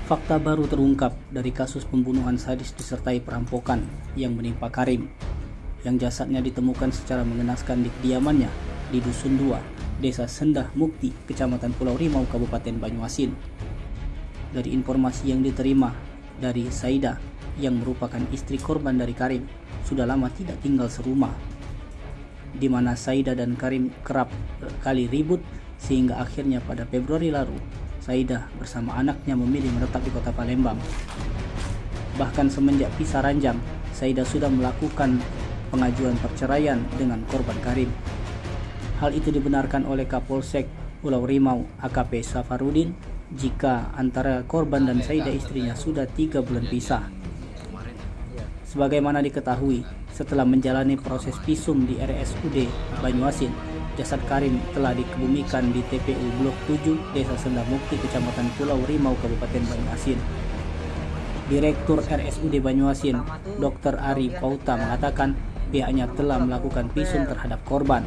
Fakta baru terungkap dari kasus pembunuhan sadis disertai perampokan yang menimpa Karim, yang jasadnya ditemukan secara mengenaskan di kediamannya di Dusun 2, Desa Sendah Mukti, Kecamatan Pulau Rimau, Kabupaten Banyuasin. Dari informasi yang diterima dari Saida, yang merupakan istri korban dari Karim, sudah lama tidak tinggal serumah, di mana Saida dan Karim kerap kali ribut, sehingga akhirnya pada Februari lalu Saida bersama anaknya memilih menetap di kota Palembang. Bahkan semenjak pisah ranjang, Saida sudah melakukan pengajuan perceraian dengan korban Karim. Hal itu dibenarkan oleh Kapolsek Pulau Rimau AKP Safarudin, jika antara korban dan Saida istrinya sudah 3 bulan pisah. Sebagaimana diketahui, setelah menjalani proses visum di RSUD Banyuasin, jasad Karim telah dikebumikan di TPU Blok 7, Desa Sendah Mukti, Kecamatan Pulau Rimau, Kabupaten Banyuasin. Direktur RSUD Banyuasin, Dr. Ari Pauta, mengatakan pihaknya telah melakukan visum terhadap korban.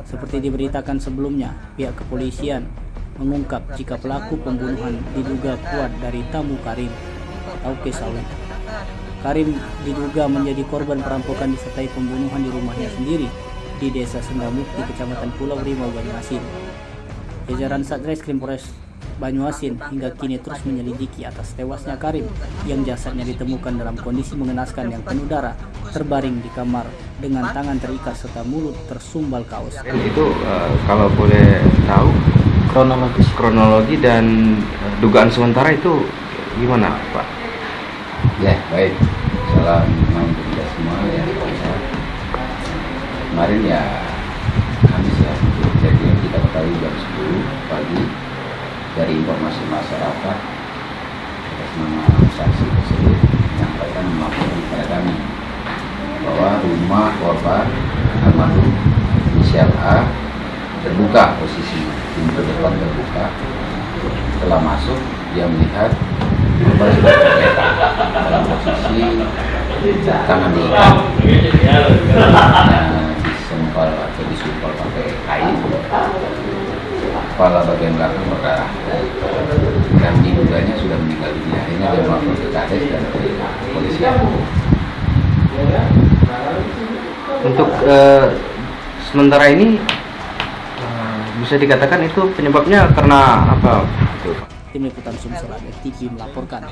Seperti diberitakan sebelumnya, pihak kepolisian mengungkap jika pelaku pembunuhan diduga kuat dari tamu Karim, Tauke Sawit. Karim diduga menjadi korban perampokan disertai pembunuhan di rumahnya sendiri di Desa Sendah Mukti, Kecamatan Pulau Rimau, Banyuasin. Jajaran Satreskrim Polres Banyuasin hingga kini terus menyelidiki atas tewasnya Karim, yang jasadnya ditemukan dalam kondisi mengenaskan yang penuh darah, terbaring di kamar dengan tangan terikat serta mulut tersumbal kaos. Itu kalau boleh tahu kronologi dan dugaan sementara itu gimana, Pak? Ya, baik. Salam untuk kita semua yang kemarin ya Kamis ya, kejadian kita ketahui jam 10 pagi dari informasi masyarakat atas nama saksi tersebut menyampaikan melaporkan kepada kami bahwa rumah korban almarhum inisial A terbuka, posisinya pintu depan terbuka. Setelah masuk, dia melihat korban sudah tergeletak dalam posisi tangan diikat, disempal atau disumpal pakai kain, kepala bagian belakang berdarah, dan diduganya sudah meninggal dunia. Akhirnya dia melapor ke Kades dan ke polisi. Untuk sementara ini bisa dikatakan itu penyebabnya karena apa? Tim Liputan Sumsel TV melaporkan.